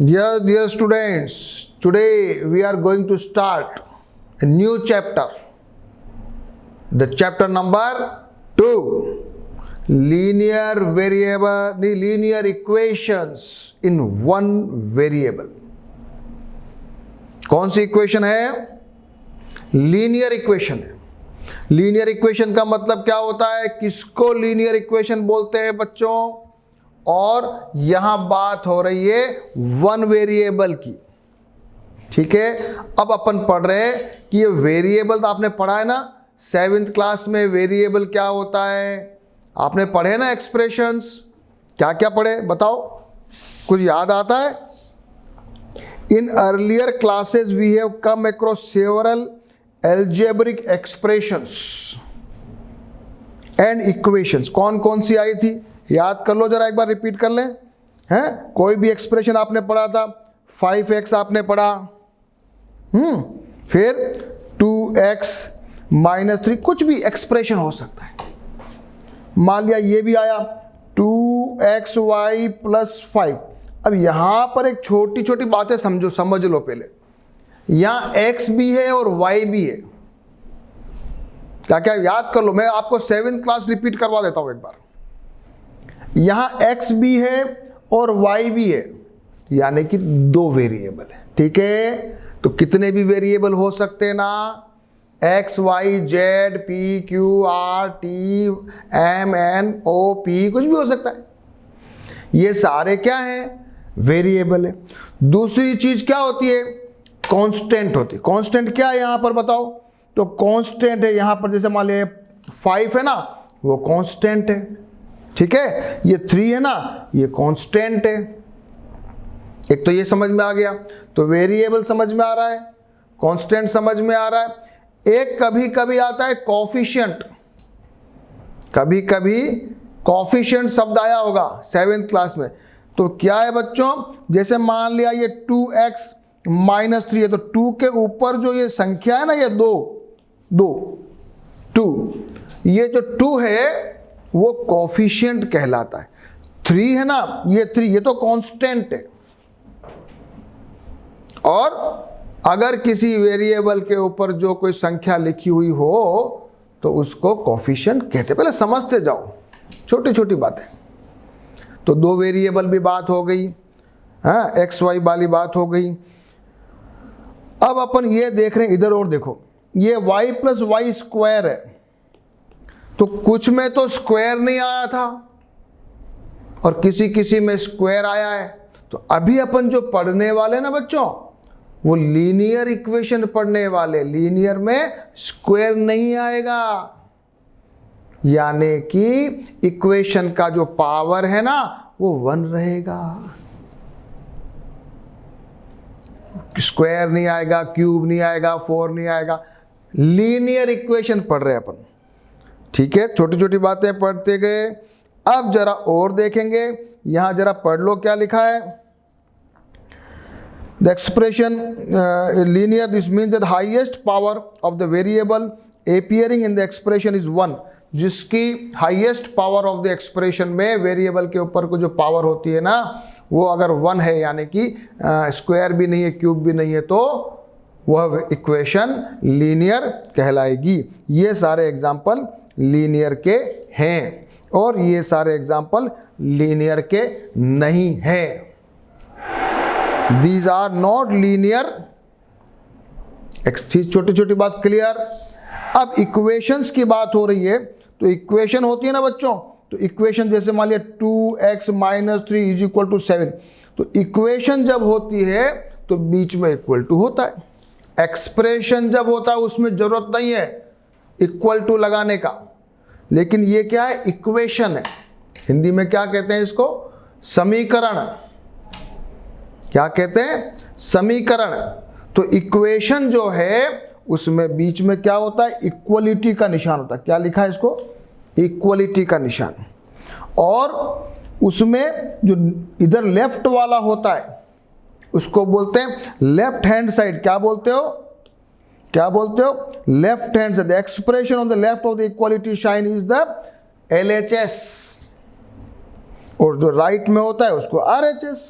Yes, dear students, today we are going to start a new chapter. The chapter number 2, linear equations in one variable. कौन सी equation है? Linear equation है। Linear equation का मतलब क्या होता है? किसको लीनियर इक्वेशन बोलते हैं बच्चों? और यहां बात हो रही है वन वेरिएबल की। ठीक है, अब अपन पढ़ रहे हैं कि ये वेरिएबल, तो आपने पढ़ा है ना 7th क्लास में वेरिएबल क्या होता है? आपने पढ़े ना एक्सप्रेशंस, क्या क्या पढ़े बताओ, कुछ याद आता है? In earlier classes we have come across several algebraic expressions and equations. कौन कौन सी आई थी? याद कर लो जरा, एक बार रिपीट कर लें। हैं, कोई भी एक्सप्रेशन आपने पढ़ा था, 5x आपने पढ़ा, फिर 2x - 3, कुछ भी एक्सप्रेशन हो सकता है। मान लिया ये भी आया 2xy + 5। अब यहां पर एक छोटी छोटी बातें समझ लो पहले। यहां x भी है और y भी है। क्या क्या याद कर लो, मैं आपको 7th क्लास रिपीट करवा देता हूं एक बार। यहां x भी है और y भी है, यानी कि 2 वेरिएबल है। ठीक है, तो कितने भी वेरिएबल हो सकते हैं ना, x y z p q r t m n o p, कुछ भी हो सकता है। ये सारे क्या हैं? वेरिएबल है। दूसरी चीज क्या होती है? कांस्टेंट होती है। कांस्टेंट क्या है यहां पर बताओ? तो कांस्टेंट है यहां पर, जैसे मान लिया 5 है ना, वो कांस्टेंट है। ठीक है, ये 3 है ना, ये कांस्टेंट है। एक तो ये समझ में आ गया, तो वेरिएबल समझ में आ रहा है, कांस्टेंट समझ में आ रहा है। एक कभी कभी आता है कोफिशिएंट, कभी कभी कोफिशिएंट शब्द आया होगा 7th क्लास में। तो क्या है बच्चों? जैसे मान लिया ये 2x - 3 है, तो 2 के ऊपर जो ये संख्या है ना, ये 2, ये जो 2 है वो कोफिशिएंट कहलाता है। 3 है ना, ये 3, ये तो कांस्टेंट है। और अगर किसी वेरिएबल के ऊपर जो कोई संख्या लिखी हुई हो तो उसको कोफिशिएंट कहते हैं। पहले समझते जाओ, छोटी छोटी बातें। तो 2 वेरिएबल भी बात हो गई, हाँ, एक्स वाई वाली बात हो गई। अब अपन ये देख रहे हैं, इधर और देखो, ये y + y² है, तो कुछ में तो स्क्वायर नहीं आया था और किसी किसी में स्क्वायर आया है। तो अभी अपन जो पढ़ने वाले ना बच्चों, वो लीनियर इक्वेशन पढ़ने वाले। लीनियर में स्क्वायर नहीं आएगा, यानी कि इक्वेशन का जो पावर है ना वो 1 रहेगा। स्क्वायर नहीं आएगा, क्यूब नहीं आएगा, 4 नहीं आएगा। लीनियर इक्वेशन पढ़ रहे हैं अपन। ठीक है, छोटी छोटी बातें पढ़ते गए। अब जरा और देखेंगे, यहां जरा पढ़ लो क्या लिखा है। The expression linear, this means that highest power of the variable appearing in the expression is 1। जिसकी highest power of the expression में वेरिएबल के ऊपर को जो पावर होती है ना, वो अगर 1 है, यानी कि स्क्वायर भी नहीं है, क्यूब भी नहीं है, तो वह इक्वेशन लीनियर कहलाएगी। ये सारे एग्जाम्पल लीनियर के हैं और ये सारे एग्जाम्पल लीनियर के नहीं हैं। These are not linear. छोटी छोटी बात क्लियर। अब इक्वेशंस की बात हो रही है, तो इक्वेशन होती है ना बच्चों, तो इक्वेशन जैसे मान लिया 2x - 3 = 7। तो इक्वेशन जब होती है तो बीच में इक्वल टू होता है। एक्सप्रेशन जब होता है उसमें जरूरत नहीं है इक्वल टू लगाने का, लेकिन ये क्या है? इक्वेशन है। हिंदी में क्या कहते हैं इसको? समीकरण। क्या कहते हैं? समीकरण। तो इक्वेशन जो है उसमें बीच में क्या होता है? इक्वलिटी का निशान होता है। क्या लिखा है इसको? इक्वलिटी का निशान। और उसमें जो इधर लेफ्ट वाला होता है उसको बोलते हैं लेफ्ट हैंड साइड। क्या बोलते हो? क्या बोलते हो? Left hand side. The expression on the left of the equality sign is the LHS, और जो राइट में होता है उसको RHS।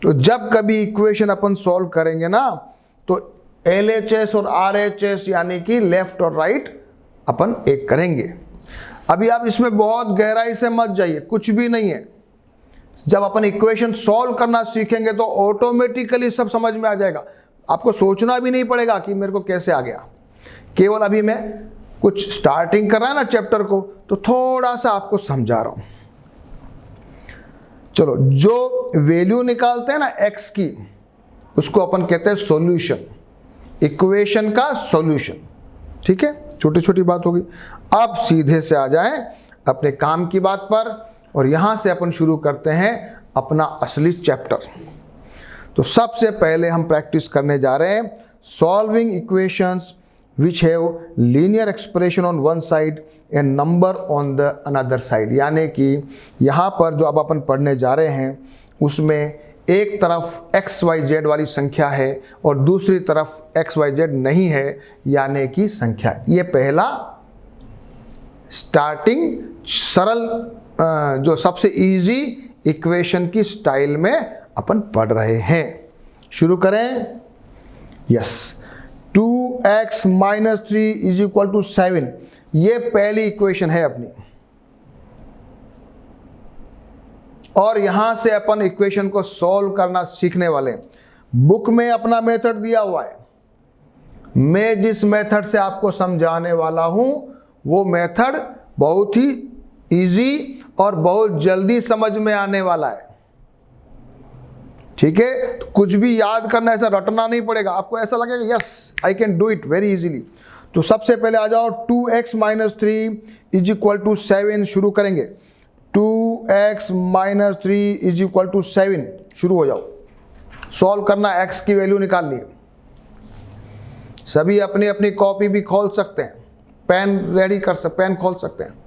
तो जब कभी इक्वेशन अपन सॉल्व करेंगे ना तो LHS और RHS यानी कि लेफ्ट और राइट अपन एक करेंगे। अभी आप इसमें बहुत गहराई से मत जाइए, कुछ भी नहीं है। जब अपन इक्वेशन सॉल्व करना सीखेंगे तो ऑटोमेटिकली सब समझ में आ जाएगा, आपको सोचना भी नहीं पड़ेगा कि मेरे को कैसे आ गया। केवल अभी मैं कुछ स्टार्टिंग कर रहा है ना चैप्टर को, तो थोड़ा सा आपको समझा रहा हूं। चलो, जो वैल्यू निकालते हैं ना x की, उसको अपन कहते हैं सॉल्यूशन, इक्वेशन का सॉल्यूशन। ठीक है, छोटी छोटी बात होगी। अब सीधे से आ जाएं अपने काम की बात पर, और यहां से अपन शुरू करते हैं अपना असली चैप्टर। तो सबसे पहले हम प्रैक्टिस करने जा रहे हैं solving equations which have linear expression on one side and number on the another side. यानी कि यहाँ पर जो अब अपन पढ़ने जा रहे हैं उसमें एक तरफ XYZ वाली संख्या है और दूसरी तरफ XYZ नहीं है, यानी कि संख्या। ये पहला स्टार्टिंग सरल जो सबसे इजी इक्वेशन की स्टाइल में अपन पढ़ रहे हैं। शुरू करें। Yes, 2x minus 3 is equal to 7, ये पहली इक्वेशन है अपनी। और यहां से अपन इक्वेशन को सॉल्व करना सीखने वाले। बुक में अपना मेथड दिया हुआ है, मैं जिस मेथड से आपको समझाने वाला हूं वो मेथड बहुत ही इजी और बहुत जल्दी समझ में आने वाला है। ठीक है, तो कुछ भी याद करना, ऐसा रटना नहीं पड़ेगा, आपको ऐसा लगेगा yes I can do it very easily. तो सबसे पहले आ जाओ, 2x minus 3 is equal to 7 शुरू करेंगे। 2x minus 3 is equal to 7 शुरू हो जाओ। सॉल्व करना, x की वैल्यू निकालनी है। सभी अपनी अपनी कॉपी भी खोल सकते हैं, पेन रेडी कर सकते, पेन खोल सकते हैं।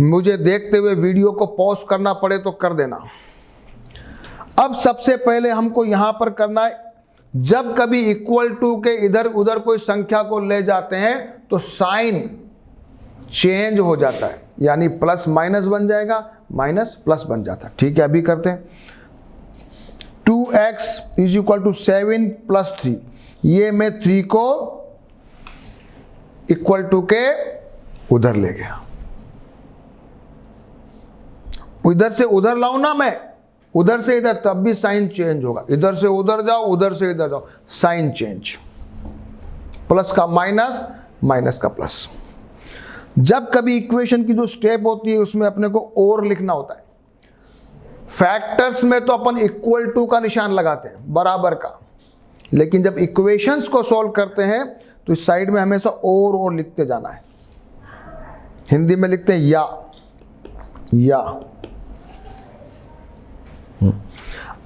मुझे देखते हुए वीडियो को पॉज करना पड़े तो कर देना। अब सबसे पहले हमको यहां पर करना है, जब कभी इक्वल टू के इधर उधर कोई संख्या को ले जाते हैं तो साइन चेंज हो जाता है, यानी प्लस माइनस बन जाएगा, माइनस प्लस बन जाता है। ठीक है, अभी करते हैं। 2x is equal to 7 plus 3, ये मैं 3 को इक्वल टू के उधर ले गया। इधर से उधर लाऊं ना मैं, उधर से इधर, तब भी साइन चेंज होगा। इधर से उधर जाओ, उधर से इधर जाओ, साइन चेंज। प्लस का माइनस, माइनस का प्लस। जब कभी इक्वेशन की जो स्टेप होती है उसमें अपने को और लिखना होता है। फैक्टर्स में तो अपन इक्वल टू का निशान लगाते हैं, बराबर का, लेकिन जब इक्वेशंस को सॉल्व करते हैं तो इस साइड में हमेशा और लिखते जाना है। हिंदी में लिखते हैं या।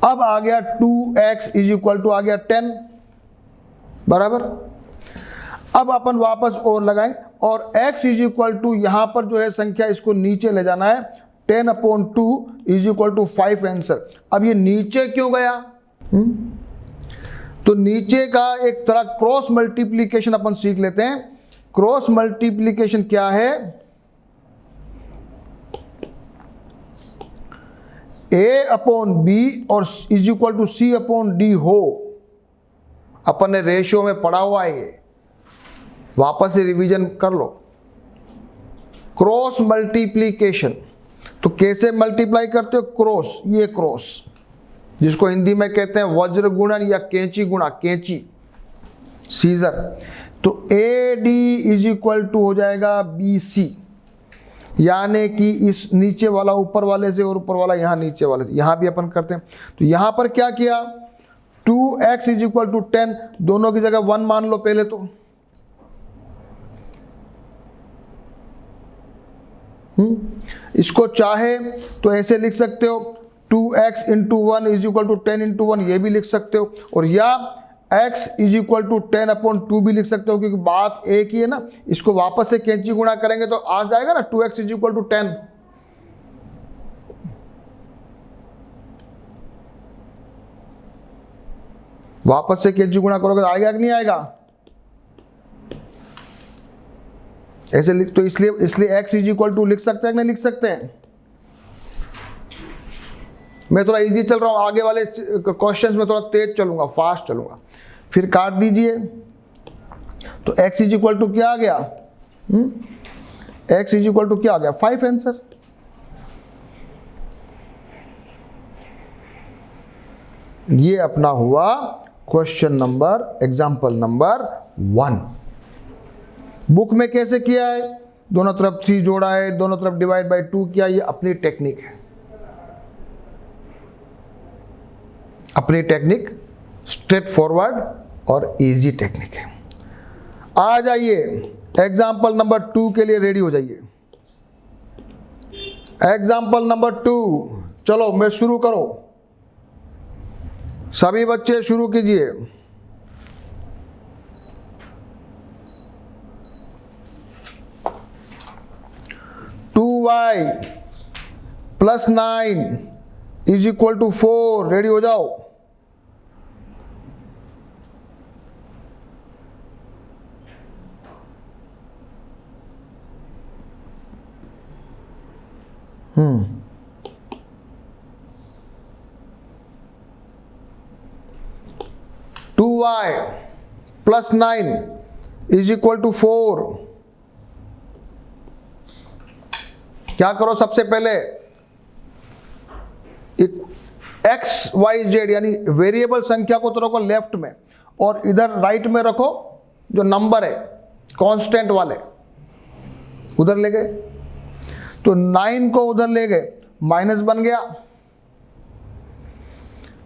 अब आ गया 2x इज इक्वल टू आ गया 10 बराबर। अब अपन वापस और लगाएं और x इज इक्वल टू यहां पर जो है संख्या, इसको नीचे ले जाना है। 10/2 इज इक्वल टू 5 आंसर। अब ये नीचे क्यों गया? तो नीचे का एक तरह क्रॉस मल्टीप्लीकेशन अपन सीख लेते हैं। क्रॉस मल्टीप्लीकेशन क्या है? A/B और इज इक्वल टू C/D हो। अपन ने रेशियो में पढ़ा हुआ है, ये वापस से रिवीजन कर लो। क्रॉस मल्टीप्लीकेशन तो कैसे मल्टीप्लाई करते हो? क्रॉस, ये क्रॉस जिसको हिंदी में कहते हैं वज्र गुणन या कैंची गुणा, कैंची, सीजर। तो AD इज इक्वल टू हो जाएगा BC, यानी कि इस नीचे वाला ऊपर वाले से और ऊपर वाला यहाँ नीचे वाले से। यहाँ भी अपन करते हैं। तो यहाँ पर क्या किया? 2x इज इक्वल टू 10, दोनों की जगह 1 मान लो पहले तो। इसको चाहे तो ऐसे लिख सकते हो, 2x into 1 is equal to 10 into 1, ये भी लिख सकते हो। और या x इज इक्वल टू 10/2 भी लिख सकते हो, क्योंकि बात एक ही है ना। इसको वापस से कैंची गुणा करेंगे तो आ जाएगा ना 2x इज इक्वल टू 10। वापस से कैंची गुणा करोगे तो आएगा कि नहीं आएगा? ऐसे लिख, तो इसलिए x इज इक्वल टू लिख सकते हैं कि नहीं लिख सकते हैं? मैं थोड़ा इजी चल रहा हूँ, आगे वाले क्वेश्चंस में थोड़ा तेज चलूंगा, फास्ट चलूंगा। फिर काट दीजिए, तो x इज इक्वल टू क्या आ गया, x इज इक्वल टू क्या आ गया 5 आंसर। ये अपना हुआ question number, example number 1। Book में कैसे किया है, दोनों तरफ 3 जोड़ा है, दोनों तरफ डिवाइड बाय 2 किया, ये अपनी टेक्निक है, अपनी टेक्निक, स्ट्रेट फॉरवर्ड और इजी टेक्निक है। आ जाइए एग्जाम्पल नंबर 2 के लिए रेडी हो जाइए। एग्जाम्पल नंबर 2, चलो मैं शुरू करो, सभी बच्चे शुरू कीजिए। Two y plus 9 is equal to 4, ready हो जाओ। Two y plus 9 is equal to 4। क्या करो, सबसे पहले एक्स वाई जेड यानी वेरिएबल संख्या को तो रखो लेफ्ट में, और इधर राइट में रखो जो नंबर है कांस्टेंट वाले, उधर ले गए। तो 9 को उधर ले गए, माइनस बन गया,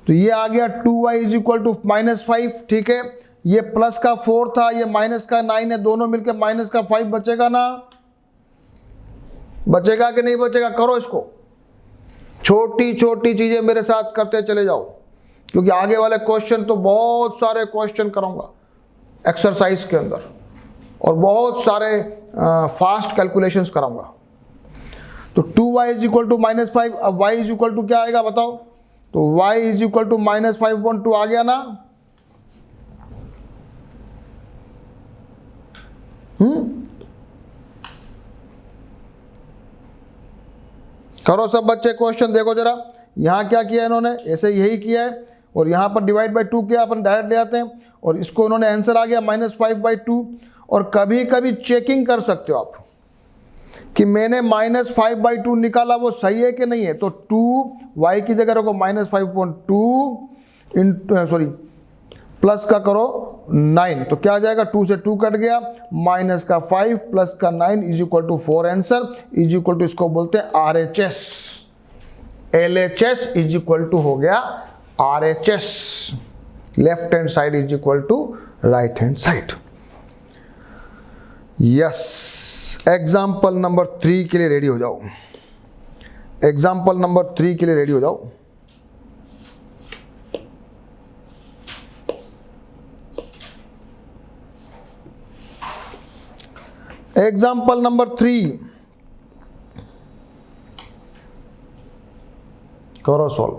तो ये आ गया 2y इज इक्वल टू -5। ठीक है, ये प्लस का 4 था, ये माइनस का 9 है, दोनों मिलकर माइनस का 5 बचेगा ना, बचेगा कि नहीं बचेगा? करो इसको, छोटी छोटी चीजें मेरे साथ करते चले जाओ, क्योंकि आगे वाले क्वेश्चन तो बहुत सारे क्वेश्चन कराऊंगा एक्सरसाइज के अंदर, और बहुत सारे फास्ट कैलकुलेशंस कराऊंगा। तो 2y इज इक्वल टू -5, अब y इज इक्वल टू क्या आएगा बताओ? तो y इज इक्वल टू -5/2 आ गया ना। करो सब बच्चे क्वेश्चन, देखो जरा, यहां क्या किया इन्होंने, ऐसे यही किया है, और यहां पर डिवाइड बाय 2 किया, अपन डायरेक्ट ले आते हैं, और इसको इन्होंने आंसर आ गया -5/2। और कभी कभी चेकिंग कर सकते हो आप कि मैंने -5/2 निकाला वो सही है कि नहीं है। तो 2y की जगह रखो -5/2 सॉरी प्लस का करो 9, तो क्या आ जाएगा, 2 से 2 कट गया, माइनस का 5 प्लस का 9 is equal to 4 answer, is equal to इसको बोलते हैं RHS। LHS is equal to हो गया RHS, left hand side is equal to right hand side. Yes, example number 3 के लिए रेडी हो जाओ। एग्जाम्पल नंबर 3 के लिए रेडी हो जाओ। एग्जाम्पल नंबर 3 करो solve.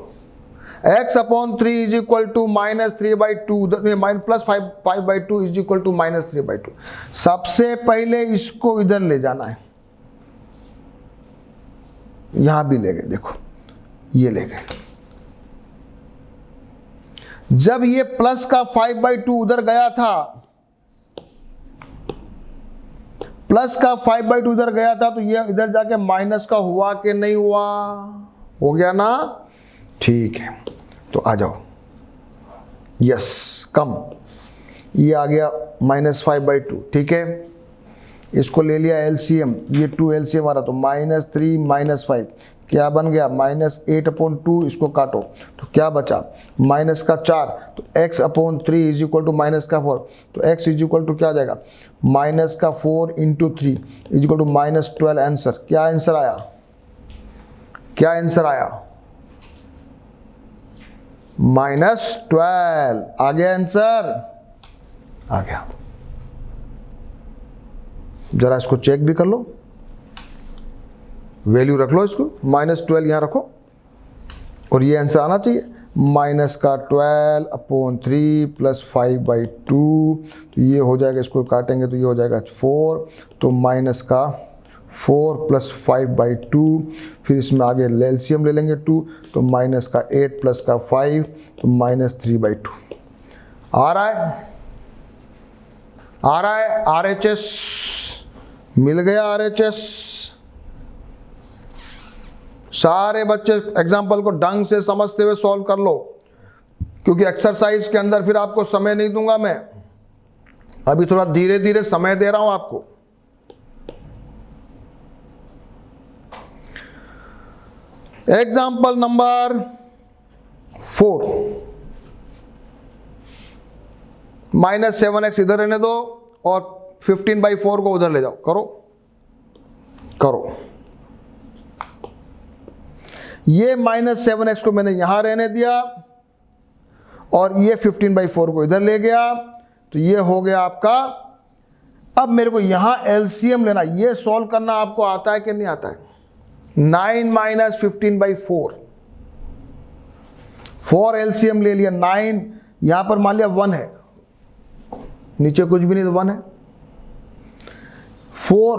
x/3 is equal to -3/2 +5/2 is equal to -3/2। सबसे पहले इसको इधर ले जाना है, यहां भी ले गए, देखो ये ले गए। जब ये प्लस का 5/2 उधर गया था, प्लस का 5/2 उधर गया था, तो ये इधर जाके माइनस का हुआ कि नहीं हुआ? हो गया ना, ठीक है। तो आ जाओ, यस कम, ये आ गया -5/2। ठीक है, इसको ले लिया एलसीएम, ये 2 एलसीएम आ रहा, तो -3 -5 क्या बन गया -8/2। इसको काटो तो क्या बचा -4, तो x/3 इज इक्वल टू -4, तो x इज इक्वल टू क्या आ जाएगा -4 × 3 इज इक्वल टू -12 आंसर। क्या आंसर आया, क्या आंसर आया? -12 आ गया आंसर, आ गया। जरा इसको चेक भी कर लो, वैल्यू रख लो, इसको -12 यहां रखो, और ये आंसर आना चाहिए -12/3 + 5/2, तो ये हो जाएगा, इसको काटेंगे तो ये हो जाएगा 4, तो -4 4 प्लस 5/2, फिर इसमें आगे एलसीएम ले लेंगे 2, तो माइनस का 8 प्लस का 5, तो -3/2। आ रहा है RHS मिल गया। RHS सारे बच्चे एग्जाम्पल को ढंग से समझते हुए सॉल्व कर लो, क्योंकि एक्सरसाइज के अंदर फिर आपको समय नहीं दूंगा मैं, अभी थोड़ा धीरे धीरे समय दे रहा हूं आपको। एग्जाम्पल नंबर 4, -7x इधर रहने दो और 15/4 को उधर ले जाओ। करो। ये -7x को मैंने यहां रहने दिया और ये 15/4 को इधर ले गया, तो ये हो गया आपका। अब मेरे को यहां एलसीएम लेना, ये सॉल्व करना आपको आता है कि नहीं आता है? 9 - 15/4, 4 एलसीएम ले लिया। 9 यहां पर मान लिया 1 है, नीचे कुछ भी नहीं तो 1 है। 4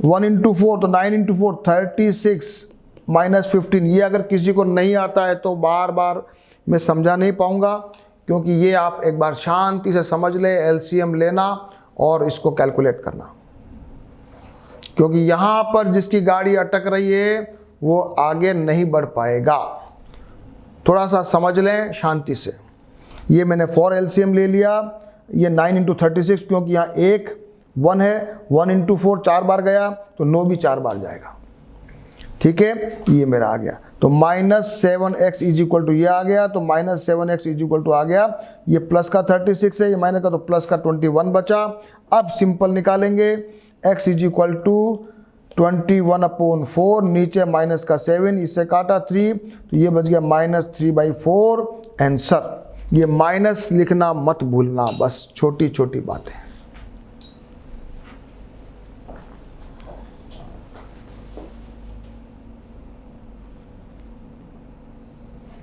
1 × 4 तो 9 × 4 36 -15। ये अगर किसी को नहीं आता है तो बार बार मैं समझा नहीं पाऊंगा, क्योंकि ये आप एक बार शांति से समझ ले, एलसीएम लेना और इसको कैलकुलेट करना, क्योंकि यहां पर जिसकी गाड़ी अटक रही है वो आगे नहीं बढ़ पाएगा। थोड़ा सा समझ लें शांति से। ये मैंने 4 एलसीएम ले लिया, ये 9 × 36, क्योंकि यहाँ 1 है, 1 × 4 4 बार गया तो 9 भी 4 बार जाएगा। ठीक है, ये मेरा आ गया। तो -7x = ये आ गया, तो -7x = आ गया। ये प्लस का 36 है, ये माइनस का, तो प्लस का 21 बचा। अब सिंपल निकालेंगे, x = 21/4, नीचे माइनस का 7, इससे काटा 3, तो ये बच गया -3/4 आंसर। ये माइनस लिखना मत भूलना, बस छोटी छोटी बातें।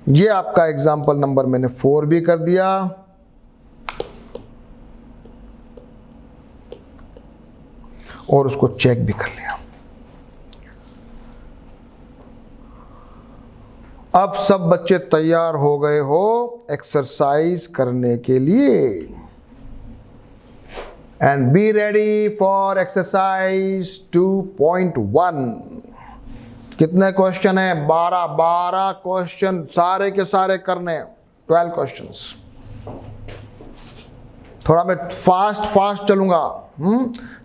ये आपका एग्जाम्पल नंबर मैंने 4 भी कर दिया। और उसको चेक भी कर लिया। अब सब बच्चे तैयार हो गए हो एक्सरसाइज करने के लिए, and be ready for exercise 2.1। कितने क्वेश्चन है? 12 क्वेश्चन, सारे के सारे करने, 12 क्वेश्चंस। थोड़ा मैं फास्ट चलूंगा।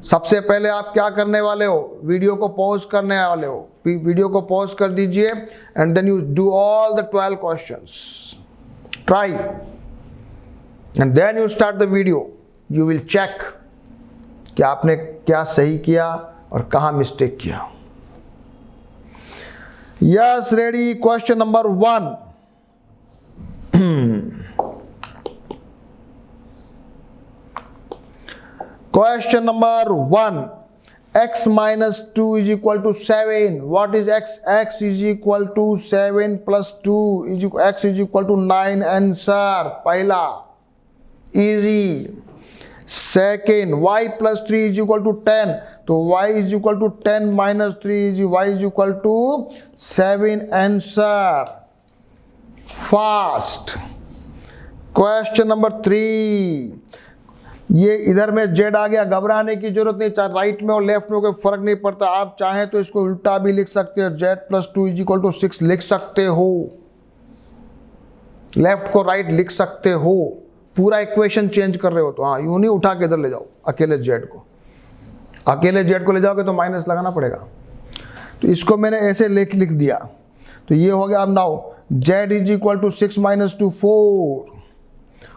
सबसे पहले आप क्या करने वाले हो? वीडियो को पॉज करने वाले हो। वीडियो को पॉज कर दीजिए and then you do all the 12 questions. Try and then you start the video. You will check कि आपने क्या सही किया और कहां मिस्टेक किया। Yes, ready. Question number 1. Question number 1. X minus 2 is equal to 7. What is x? X is equal to 7 plus 2 x is equal to 9. Answer. पहला easy. Second, y plus 3 is equal to 10. तो y is equal to 10 minus 3 is y is equal to 7. Answer. Fast. Question number 3. ये इधर में z आ गया, घबराने की जरूरत नहीं, चाहे राइट में और लेफ्ट में कोई फर्क नहीं पड़ता। आप चाहें तो इसको उल्टा भी लिख सकते हो, z plus 2 is equal to 6 लिख सकते हो, लेफ्ट को राइट लिख सकते हो। पूरा इक्वेशन चेंज कर रहे हो तो हाँ, यूं नहीं उठा के इधर ले जाओ। अकेले z को ले जाओगे तो माइनस लगाना पड़ेगा। तो इसको मैंने ऐसे लिख दिया, तो ये हो गया। अब now z is equal to 6 minus 2 4।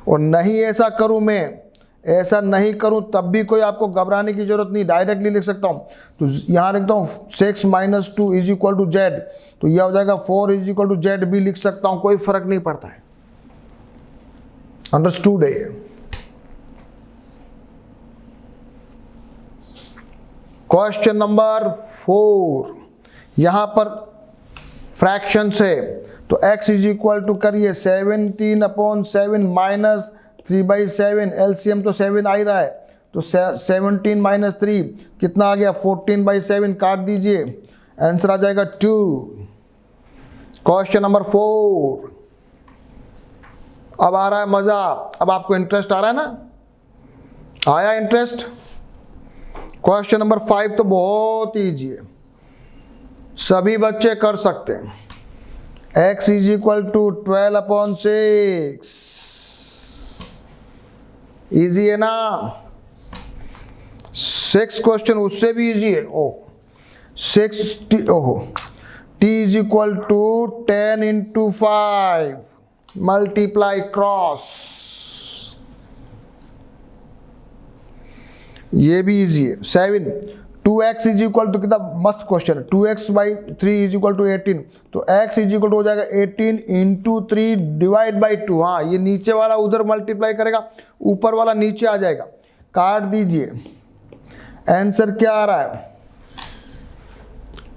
और नहीं ऐसा करूं, मैं ऐसा नहीं करूं तब भी कोई आपको घबराने की जरूरत नहीं, डायरेक्टली लिख सकता हूं। तो यहां लिखता हूं 6 minus 2 is equal to z, तो यह हो जाएगा 4 इज इक्वल टू z भी लिख सकता हूं, कोई फर्क नहीं पड़ता है। अंडरस्टूड है? क्वेश्चन नंबर 4, यहां पर फ्रैक्शन है, तो x इज इक्वल टू करिए 17/7 माइनस 3/7, एलसीएम तो 7 आ ही रहा है, तो 17 माइनस 3 कितना आ गया 14/7, काट दीजिए, आंसर आ जाएगा 2। Question number 4। अब आ रहा है मजा, अब आपको इंटरेस्ट आ रहा है ना, आया इंटरेस्ट। क्वेश्चन नंबर 5 तो बहुत ईजी है, सभी बच्चे कर सकते हैं। x is equal to 12/6, easy है ना। 6 क्वेश्चन उससे भी इजी है। ओ 6 ओहो, t is equal to 10 into 5 multiply cross, ये भी इजी है। 7 2x इज इक्वल टू, कितना मस्त क्वेश्चन है, 2x/3 इज इक्वल टू 18, तो x इज इक्वल टू हो जाएगा 18 into 3 डिवाइड बाई 2। हाँ, ये नीचे वाला उधर मल्टीप्लाई करेगा, ऊपर वाला नीचे आ जाएगा, काट दीजिए, आंसर क्या आ रहा है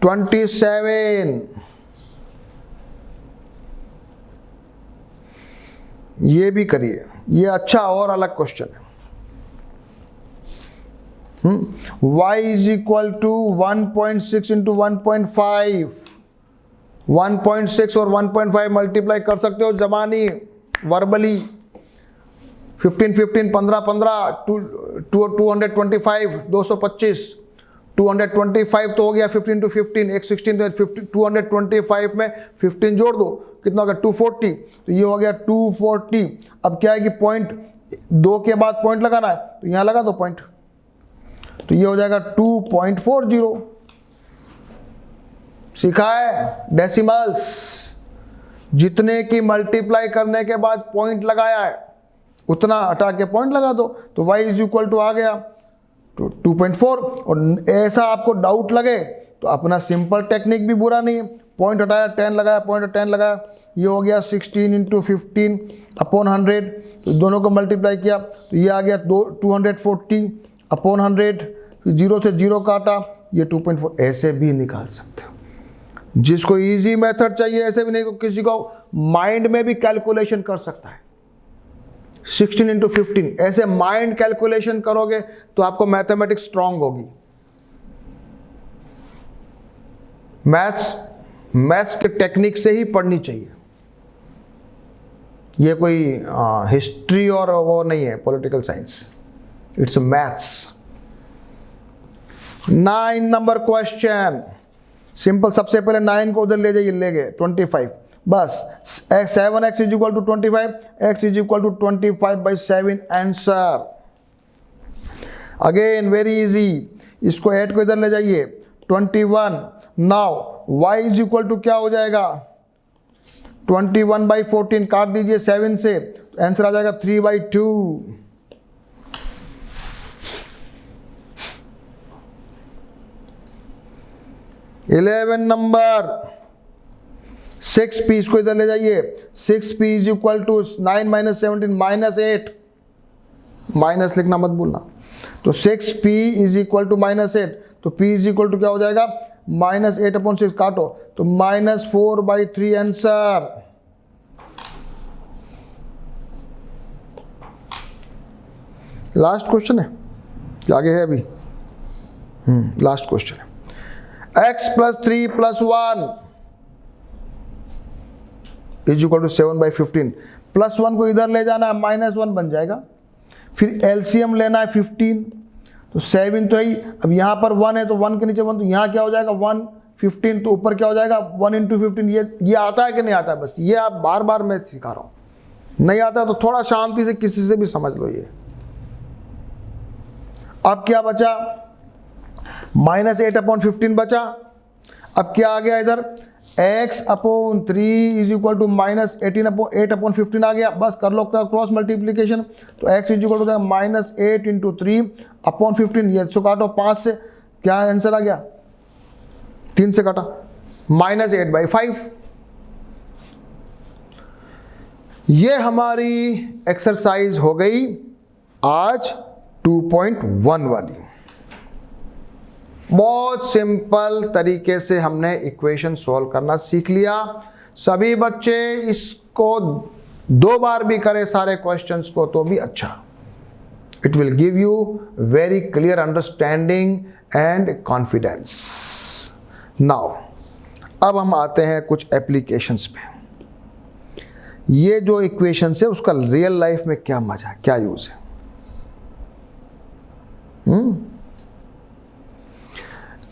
27। ये भी करिए, ये अच्छा और अलग क्वेश्चन है। y is equal to 1.6 into 1.5, 1.6 और 1.5 मल्टीप्लाई कर सकते हो जबानी, वर्बली। 15 15 15 15 225 225, 225 तो हो गया 15 to 15, एक 16 तो 225 में 15 जोड़ दो, कितना हो गया 240, तो ये हो गया 240। अब क्या है कि पॉइंट 2 के बाद पॉइंट लगाना है, तो यहाँ लगा दो पॉइंट, तो ये हो जाएगा 2.40। सीखा है डेसिमल्स, जितने की मल्टीप्लाई करने के बाद पॉइंट लगाया है उतना हटा के पॉइंट लगा दो, तो y इज इक्वल टू आ गया तो 2.4। और ऐसा आपको डाउट लगे तो अपना सिंपल टेक्निक भी बुरा नहीं है, पॉइंट हटाया 10 लगाया, पॉइंट 10 लगाया, ये हो गया 16 इंटू 15 अपॉन 100, तो दोनों को मल्टीप्लाई किया तो ये आ गया 240 अपॉन 100, 0 से 0 काटा, ये 2.4। ऐसे भी निकाल सकते हो, जिसको इजी मेथड चाहिए ऐसे भी नहीं, तो किसी को माइंड में भी कैलकुलेशन कर सकता है। 16 इंटू 15 ऐसे माइंड कैलकुलेशन करोगे तो आपको मैथमेटिक्स स्ट्रांग होगी। मैथ्स के टेक्निक से ही पढ़नी चाहिए, ये कोई हिस्ट्री और वो नहीं है, political science, it's maths. 9 number question, simple, सबसे पहले 9 को उधर ले जाइए, ले गए 25, बस 7x is equal to 25, x is equal to 25/7 answer. Again very easy, इसको 8 को इधर ले जाइए 21। Now y is equal to क्या हो जाएगा 21/14, काट दीजिए 7 से, आंसर आ जाएगा 3/2। इलेवन नंबर 6p, इसको इधर ले जाइए, 6p is equal to 9 minus 17 minus 8, minus लिखना मत भूलना, तो 6p इज इक्वल टू -8, तो p इज इक्वल टू क्या हो जाएगा -8/6, काटो तो -4/3 आंसर। लास्ट क्वेश्चन है, आगे है अभी, लास्ट क्वेश्चन है। x + 3 + 1 इज इक्वल टू 7/15, +1 को इधर ले जाना है, -1 बन जाएगा, फिर एलसीएम लेना है 15, तो 7 तो ही, अब यहाँ पर 1 है तो 1 के नीचे 1, तो यहाँ क्या हो जाएगा 1, 15 तो ऊपर क्या हो जाएगा 1 × 15। ये आता है कि नहीं आता है, बस ये आप बार बार मैं सिखा रहा हूँ, नहीं आता है तो थोड़ा शांति से किसी से भी समझ लो। ये अब क्या बचा, -8/15 बचा। अब क्या आ गया इधर, x/3 इज इक्वल टू -8/15 आ गया, बस कर लो क्रॉस मल्टीप्लीकेशन, तो x इज इक्वल टू -8 × 3/15, ये सो काटो 5 से, क्या आंसर आ गया 3 से काटा -8/5। ये हमारी एक्सरसाइज हो गई आज 2.1 वाली। बहुत सिंपल तरीके से हमने इक्वेशन सॉल्व करना सीख लिया। सभी बच्चे इसको 2 बार भी करें सारे क्वेश्चंस को तो भी अच्छा। It will give you very clear understanding and confidence. Now, अब हम आते हैं कुछ एप्लीकेशंस पे। ये जो इक्वेशंस है उसका रियल लाइफ में क्या मजा है, क्या यूज है?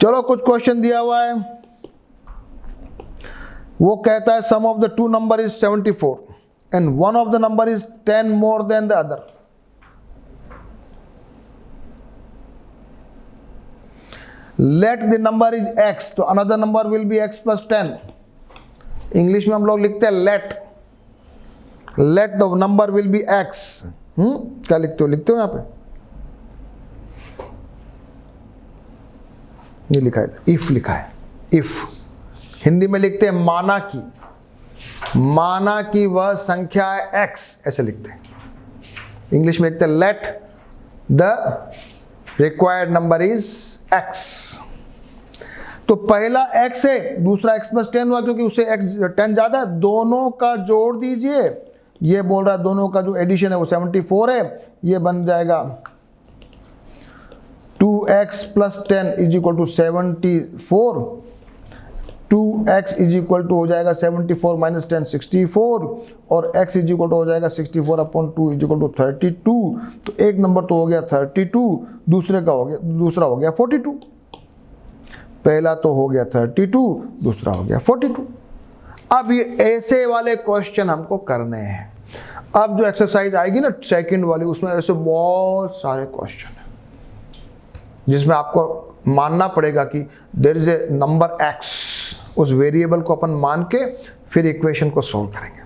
चलो कुछ क्वेश्चन दिया हुआ है। वो कहता है sum of the two number is 74 and one of the number is 10 more than the other. Let the number is x, तो another number will be x plus 10। English में हम लोग लिखते हैं let the number will be x। क्या लिखते हो यहां पे? ये लिखा है, इफ लिखा है, इफ। हिंदी में लिखते हैं माना कि वह संख्या है x, ऐसे लिखते हैं। इंग्लिश में लिखते हैं let the required number is x। तो पहला x है, दूसरा x प्लस 10 हुआ क्योंकि उससे x 10 ज्यादा है। दोनों का जोड़ दीजिए। ये बोल रहा है दोनों का जो एडिशन है वो 74 है। ये बन जाएगा 2x plus 10 is equal to 74। 2x is equal to हो जाएगा 74 माइनस 10 64, और x इज इक्वल टू हो जाएगा 64 अपॉन 2 इज इक्वल टू 32। तो एक नंबर तो हो गया 32, दूसरा हो गया 42। पहला तो हो गया 32, दूसरा हो गया 42। अब ये ऐसे वाले क्वेश्चन हमको करने हैं। अब जो एक्सरसाइज आएगी ना सेकंड वाली, उसमें ऐसे बहुत सारे क्वेश्चन है जिसमें आपको मानना पड़ेगा कि there is a number x, उस वेरिएबल को अपन मान के फिर इक्वेशन को सॉल्व करेंगे।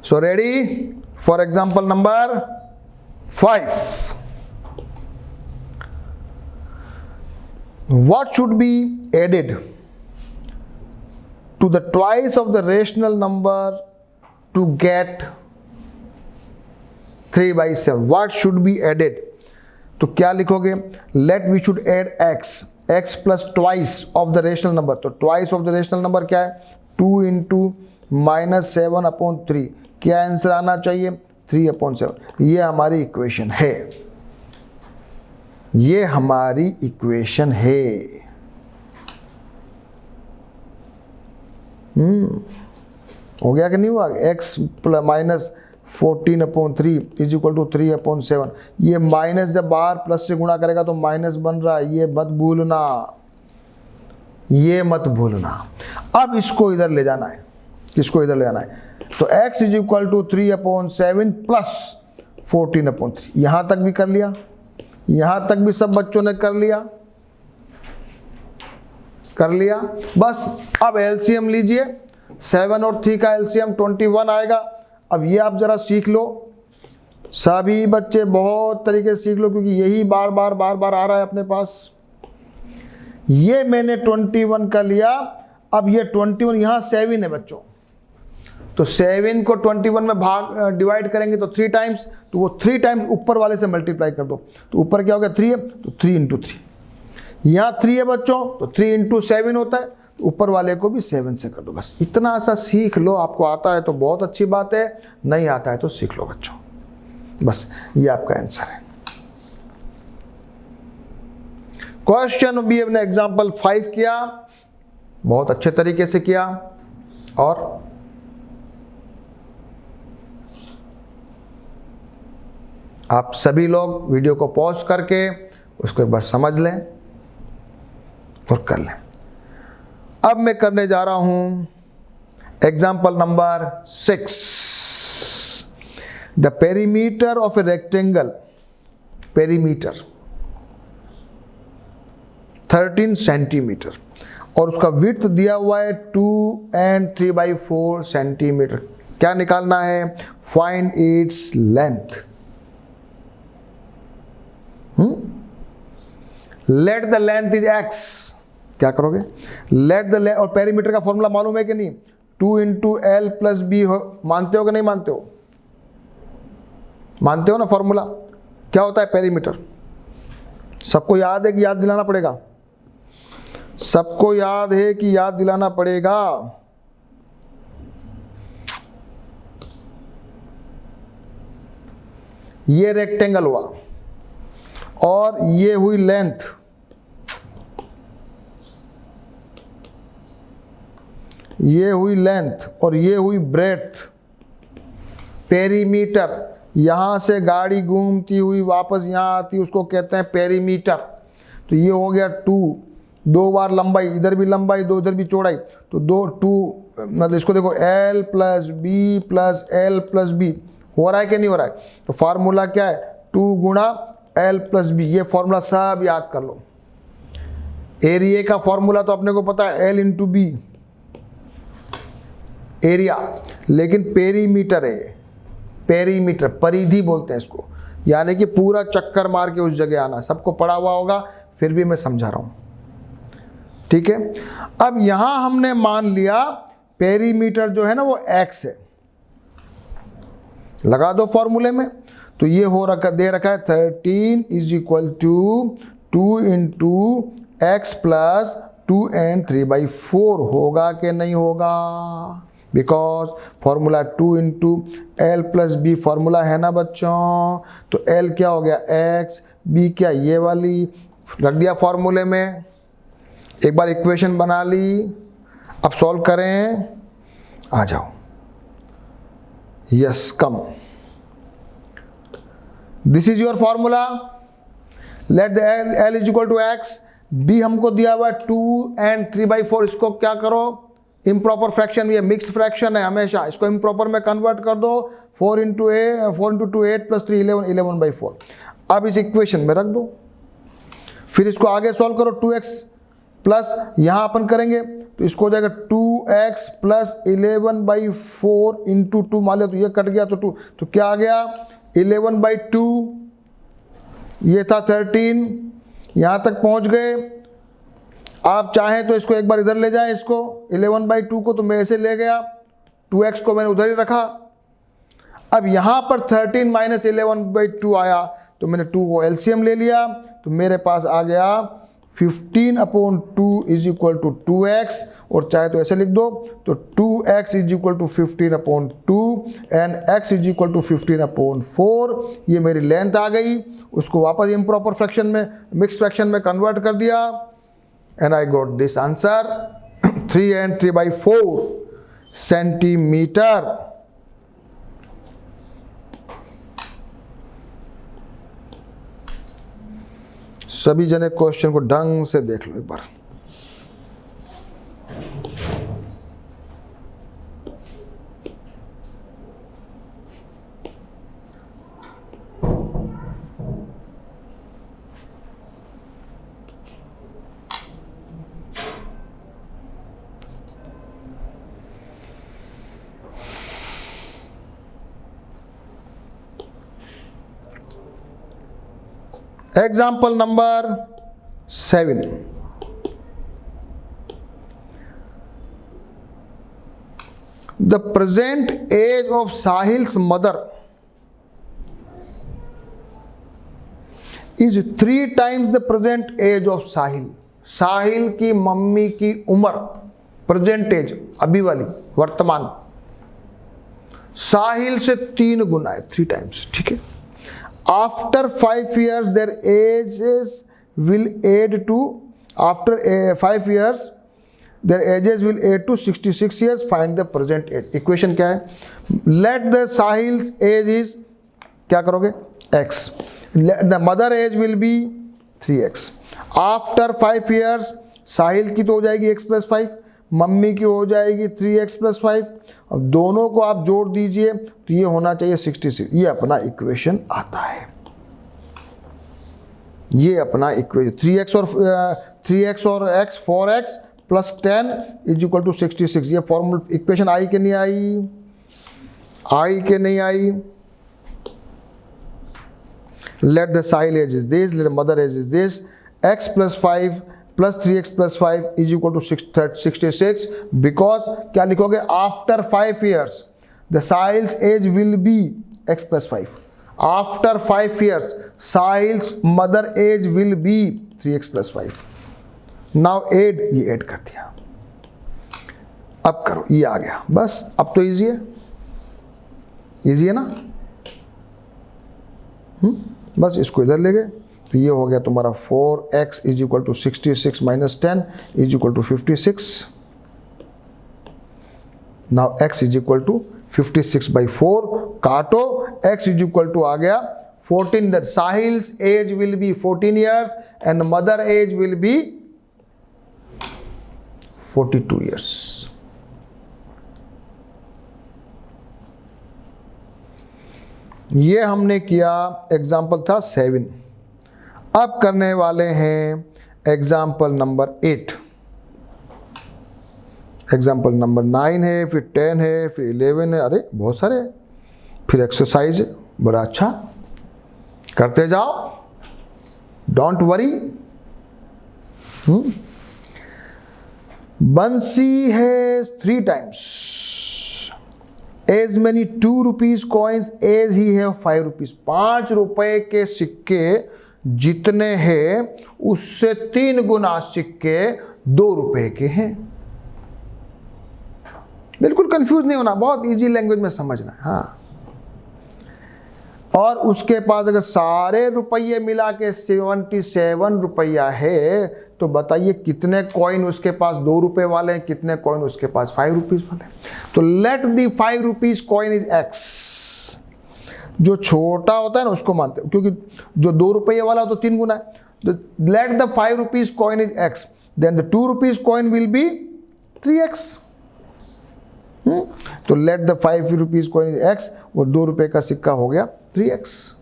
So ready for example number 5। What should be added to the twice of the rational number to get 3/7? What should be added? तो क्या लिखोगे? Let we should add x plus twice of the rational number। तो twice of the rational number क्या है? 2 into minus 7 upon 3। क्या answer आना चाहिए? 3/7। ये हमारी इक्वेशन है, ये हमारी इक्वेशन है। हो गया कि नहीं हुआ? x minus 14/3 is equal to 3/7। ये माइनस जब बाहर प्लस से गुणा करेगा तो माइनस बन रहा है, ये मत भूलना। अब इसको इधर ले जाना है। किसको इधर ले जाना है? तो x is equal to 3/7 plus 14/3। यहां तक भी कर लिया, यहां तक भी सब बच्चों ने कर लिया। बस अब एलसीएम लीजिए। 7 और 3 का एलसीएम 21 आएगा। अब ये आप जरा सीख लो, सभी बच्चे बहुत तरीके से सीख लो, क्योंकि यही बार बार आ रहा है अपने पास। ये मैंने 21 का लिया। अब ये 21 यहां 7 है बच्चों, तो 7 को 21 में डिवाइड करेंगे तो 3 टाइम्स, तो वो 3 टाइम्स ऊपर वाले से मल्टीप्लाई कर दो। तो ऊपर क्या हो गया? 3 है, तो 3 इंटू 3। यहाँ 3 है बच्चों, तो 3 इंटू 7 होता है, तो ऊपर वाले को भी 7 से कर दो। बस इतना सा सीख लो। आपको आता है तो बहुत अच्छी बात है, नहीं आता है तो सीख लो बच्चों। बस ये आपका आंसर है। क्वेश्चन भी हमने एग्जाम्पल 5 किया, बहुत अच्छे तरीके से किया। और आप सभी लोग वीडियो को पॉज करके उसको एक बार समझ लें और कर लें। अब मैं करने जा रहा हूं example number 6। The perimeter of a rectangle, perimeter 13 centimetre, और उसका विड्थ दिया हुआ है 2 and 3/4 सेंटीमीटर। क्या निकालना है? Find its length. Let the length is x। क्या करोगे? लेट द लेंथ, और पेरीमीटर का फॉर्मूला मालूम है कि नहीं? 2 into l प्लस बी। मानते हो कि नहीं मानते हो? मानते हो ना फॉर्मूला? क्या होता है पेरीमीटर? सबको याद है कि याद दिलाना पड़ेगा? सबको याद है कि याद दिलाना पड़ेगा? ये रेक्टेंगल हुआ और ये हुई लेंथ, ये हुई लेंथ और ये हुई ब्रेड्थ। पेरीमीटर, यहां से गाड़ी घूमती हुई वापस यहां आती, उसको कहते हैं पेरीमीटर। तो ये हो गया 2, 2 बार लंबाई, इधर भी लंबाई 2, इधर भी चौड़ाई, तो 2 मतलब इसको देखो L plus B plus L plus B, हो रहा है कि नहीं हो रहा है? तो फार्मूला क्या है? 2 गुणा L प्लस बी। ये फॉर्मूला सब याद कर लो। एरिया का फॉर्मूला तो अपने को पता है L इंटू बी, एरिया, लेकिन पेरीमीटर है, पेरीमीटर परिधि बोलते हैं इसको, यानी कि पूरा चक्कर मार के उस जगह आना। सबको पढ़ा हुआ होगा, फिर भी मैं समझा रहा हूं, ठीक है। अब यहां हमने मान लिया पेरीमीटर जो है ना वो x है, लगा दो फॉर्मूले में। तो ये हो रखा, दे रखा है 13 is equal to 2 into x plus 2 and 3/4। होगा कि नहीं होगा? Because formula 2 into L plus B formula है ना बच्चों। तो एल क्या हो गया x, बी क्या ये वाली, रख दिया फॉर्मूले में। एक बार इक्वेशन बना ली, अब सॉल्व करें, आ जाओ। Yes, come, this is your formula. Let the L is equal to x, B हमको दिया हुआ 2 and 3/4। इसको क्या करो, इम्प्रॉपर फ्रैक्शन, ये मिक्स्ड फ्रैक्शन है हमेशा, इसको इम्प्रॉपर में कन्वर्ट कर दो। 4 इंटू 2 8 प्लस 3 11, 11/4। अब इस इक्वेशन में रख दो, फिर इसको आगे सॉल्व करो। 2x प्लस यहां अपन करेंगे तो इसको हो जाएगा 2x प्लस 11/4 इंटू 2, मान लिया तो ये कट गया तो 2, तो क्या आ गया 11/2। ये था 13, यहां तक पहुंच गए। आप चाहें तो इसको एक बार इधर ले जाएं, इसको 11/2 को तो मैं ऐसे ले गया, 2x को मैंने उधर ही रखा। अब यहां पर 13 माइनस 11/2 आया, तो मैंने 2 को एलसीएम ले लिया, तो मेरे पास आ गया 15/2 इज इक्वल टू 2x, और चाहे तो ऐसे लिख दो, तो 2x is equal to 15/2 and x is equal to 15/4। ये मेरी लेंथ आ गई, उसको वापस इम्प्रॉपर फ्रैक्शन में, मिक्स फ्रैक्शन में कन्वर्ट कर दिया, and I got this answer 3 and 3/4 centimetre. सभी जने क्वेश्चन को ढंग से देख लो एक बार। Example number 7. The present age of Sahil's mother is 3 times the present age of Sahil. साहिल की मम्मी की उम्र, प्रेजेंट एज, अभी वाली, वर्तमान, साहिल से 3 गुना है, 3 टाइम्स, ठीक है। After 5 years, their ages will add to, after 5 years, their ages will add to 66 years. Find the present age. Equation क्या है? Let the Sahil's age is, क्या करोगे? X. Let the mother age will be 3x. After 5 years, साहिल की तो हो जाएगी x plus 5, mummy की हो जाएगी 3x plus 5। अब दोनों को आप जोड़ दीजिए तो ये होना चाहिए 66। ये अपना इक्वेशन आता है, ये अपना इक्वेशन 3x और x 4x plus 10 is equal to 66। ये फॉर्मूला इक्वेशन आई के नहीं आई? आई के नहीं आई? Let the Sahil age is this, let the mother age is this, x plus 5 plus 3x plus 5 is equal to 66। Because क्या लिखोगे? After 5 years the Sahil's age will be x plus 5। After 5 years Sahil's mother age will be 3x plus 5। Now add, ये add कर दिया, अब करो, ये आ गया, बस। अब तो इजी है, इजी है ना? बस इसको इधर ले गए, तो ये हो गया तुम्हारा 4x is equal to 66 minus 10 is equal to 56। Now x is equal to 56/4, काटो, x इज इक्वल टू आ गया 14। That Sahil's age will be 14 years and mother age will be 42 years। ये हमने किया, एग्जाम्पल था 7। अब करने वाले हैं एग्जाम्पल नंबर 8। एग्जाम्पल नंबर 9 है, फिर 10 है, फिर 11 है, अरे बहुत सारे है। फिर एक्सरसाइज है, बड़ा अच्छा, करते जाओ, डोंट वरी। बंसी है 3 times as many 2 rupees coins as he have 5 rupees। 5 रुपए के सिक्के जितने हैं उससे 3 गुना सिक्के 2 रुपए के हैं। बिल्कुल कंफ्यूज नहीं होना, बहुत इजी लैंग्वेज में समझना है। हाँ, और उसके पास अगर सारे रुपये मिला के 77 रुपया है, तो बताइए कितने कॉइन उसके पास 2 रुपए वाले हैं, कितने कॉइन उसके पास 5 रुपीज वाले हैं। तो let the 5 rupees coin is x। जो छोटा होता है ना उसको मानते हैं, क्योंकि जो 2 रुपये वाला तो 3 गुना है। Let the 5 rupees coin is x, then the 2 rupees coin will be 3x। तो let the 5 rupees coin is x, वो 2 रुपए का सिक्का हो गया 3x।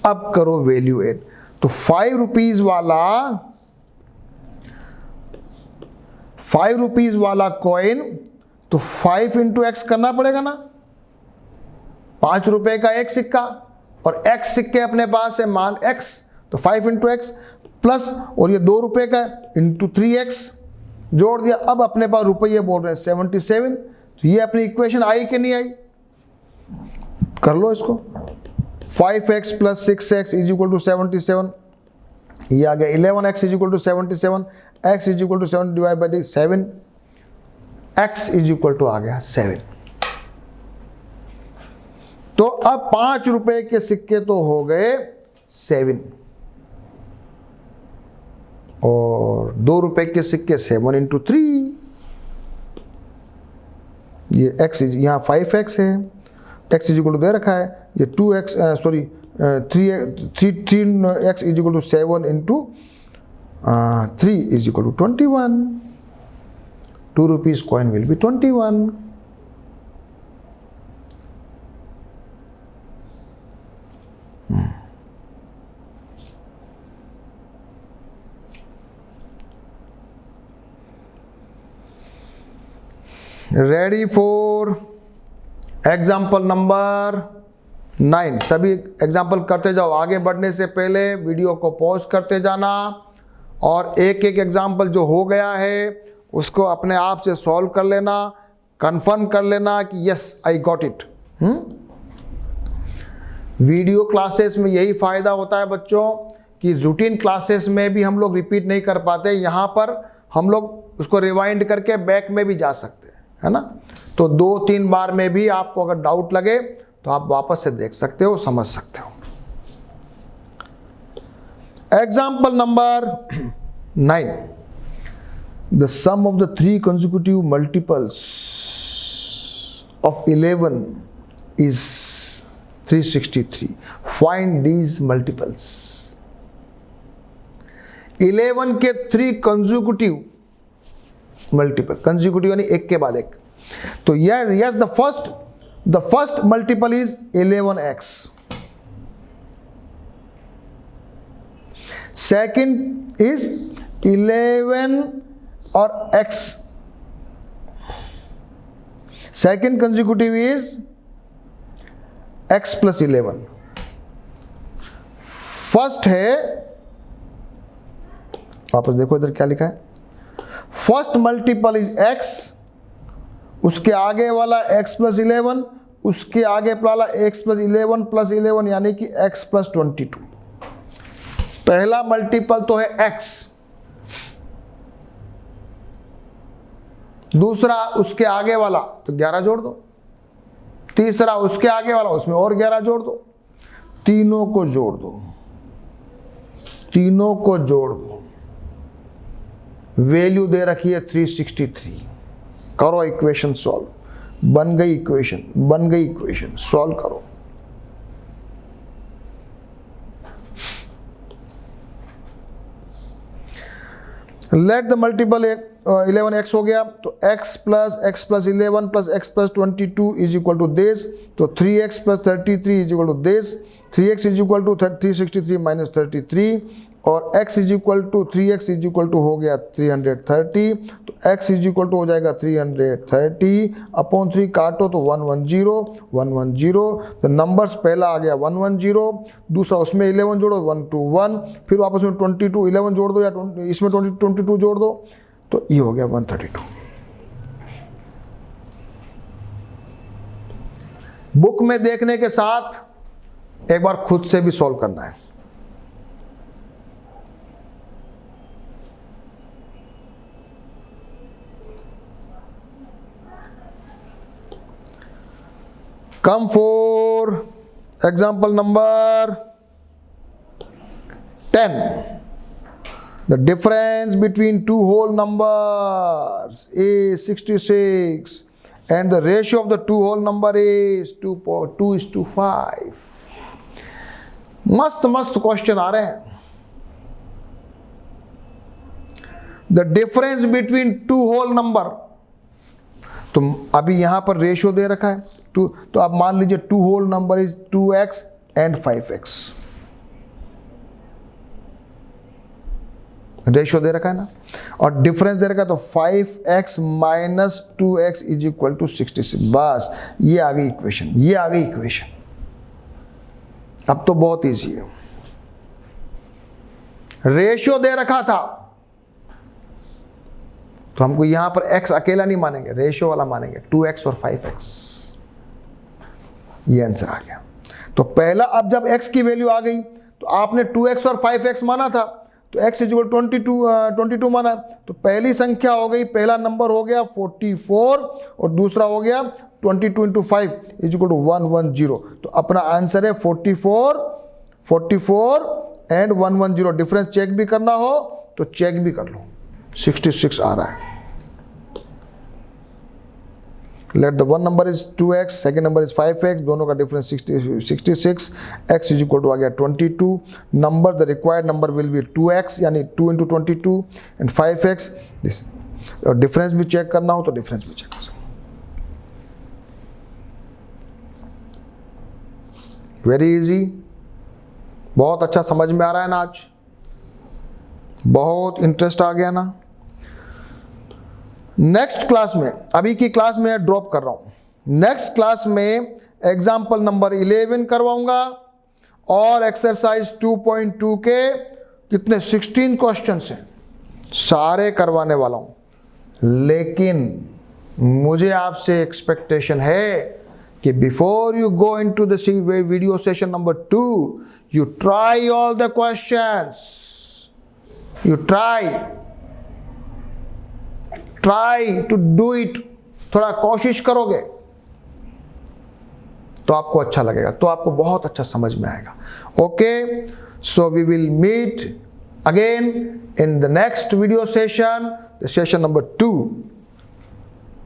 अब करो वैल्यू एड। तो 5 रुपीज वाला कॉइन, तो 5 इंटू एक्स करना पड़ेगा ना। 5 रुपए का एक सिक्का और x सिक्के अपने पास है, मान x, तो 5 इंटू एक्स प्लस, और ये 2 रुपए का इंटू 3x जोड़ दिया। अब अपने पास रुपये बोल रहे हैं 77। तो ये अपनी इक्वेशन आई कि नहीं आई, कर लो इसको। 5x plus 6x is equal to 77। ये आ गया 11x is equal to 77, x is equal to 7 divide by 7, x is equal to आ गया 7। तो अब 5 रुपए के सिक्के तो हो गए 7, और 2 रुपए के सिक्के 7 इंटू 3। ये x यहाँ 5x है, x इज इक्वल टू दे रखा है, ये 2x 3x is equal to 7 into 3 is equal to 21। 2 rupees coin will be 21। Ready for example number 9। सभी एग्जाम्पल करते जाओ। आगे बढ़ने से पहले वीडियो को पॉज करते जाना, और एक एक एग्जाम्पल जो हो गया है उसको अपने आप से सॉल्व कर लेना, कंफर्म कर लेना कि yes I got it. Video classes में यही फ़ायदा होता है बच्चों कि रूटीन क्लासेस में भी हम लोग रिपीट नहीं कर पाते, यहाँ पर हम लोग उसको रिवाइंड करके बैक में भी जा सकते हैं, है ना। तो 2-3 बार में भी आपको अगर डाउट लगे तो आप वापस से देख सकते हो, समझ सकते हो। Example number 9। The sum of the 3 consecutive multiples of 11 is 363. Find these multiples. 11 के 3 consecutive multiple, consecutive यानी एक के बाद एक। तो yes, the first multiple is 11x. Second is 11 और x. Second consecutive is x plus 11. First है, वापस देखो इधर क्या लिखा है, फर्स्ट मल्टीपल इज x, उसके आगे वाला x प्लस 11, उसके आगे वाला x प्लस 11 प्लस 11 यानी कि x प्लस 22। पहला मल्टीपल तो है x, दूसरा उसके आगे वाला तो 11 जोड़ दो, तीसरा उसके आगे वाला, उसमें और 11 जोड़ दो, तीनों को जोड़ दो, तीनों को जोड़ दो, वैल्यू दे रखी है 363। करो इक्वेशन सॉल्व, बन गई इक्वेशन, बन गई इक्वेशन, सॉल्व करो। लेट द मल्टीपल 11x हो गया, तो x plus 11 plus x plus 22 is equal to this, तो 3x plus 33 is equal to this, 3x is equal to 363 minus 33, और x is equal to 3x is equal to हो गया 330, तो x is equal to हो जाएगा 330 upon 3 काटो तो 110, तो नंबर्स पहला आ गया 110, दूसरा उसमें 11 जोड़ो 121, फिर वापस में 22 11 जोड़ दो या इसमें 22 जोड़ दो, तो ये हो गया 132। बुक में देखने के साथ एक बार खुद से भी सॉल्व करना है। Come for example number 10. The difference between two whole numbers is 66 and the ratio of the two whole number is 2:5. मस्त मस्त क्वेश्चन आ रहे हैं। The difference between two whole number, तो अभी यहां पर रेशियो दे रखा है टू, तो आप मान लीजिए two whole number is 2x and 5x, ratio दे रखा है ना, और डिफरेंस दे रखा है, तो 5x minus 2x is equal to 66। बस ये आ गई इक्वेशन, ये आ गई इक्वेशन। अब तो बहुत इजी है। रेशियो दे रखा था तो हमको यहां पर x अकेला नहीं मानेंगे, रेशियो वाला मानेंगे, 2x और 5x। ये आंसर आ गया। तो पहला, अब जब x की वैल्यू आ गई तो आपने 2x और 5x माना था, तो x इज इक्वल 22 माना, तो पहली संख्या हो गई, पहला नंबर हो गया 44 और दूसरा हो गया 22 इंटू 5 इज इक्वल टू 110। तो अपना आंसर है 44 एंड 110। डिफरेंस चेक भी करना हो तो चेक भी कर लो, 66 आ रहा है। Let the one number is 2x, second number is 5x, दोनों का difference 66, x is equal to आ गया 22। Number, the required number will be 2x, यानी 2 इंटू 22 एंड 5x। दिस, और डिफरेंस भी चेक करना हो तो डिफरेंस भी चेक कर सकते। वेरी इजी, बहुत अच्छा समझ में आ रहा है ना, आज बहुत इंटरेस्ट आ गया ना। नेक्स्ट क्लास में, अभी की क्लास में ड्रॉप कर रहा हूं, नेक्स्ट क्लास में एग्जाम्पल नंबर 11 करवाऊंगा और एक्सरसाइज 2.2 के कितने 16 क्वेश्चंस हैं, सारे करवाने वाला हूं। लेकिन मुझे आपसे एक्सपेक्टेशन है कि before you go into the video session number 2, you try all the questions, you try to do it. थोड़ा कोशिश करोगे तो आपको अच्छा लगेगा, तो आपको बहुत अच्छा समझ में आएगा। Okay, so we will meet again in the next video session, session number 2।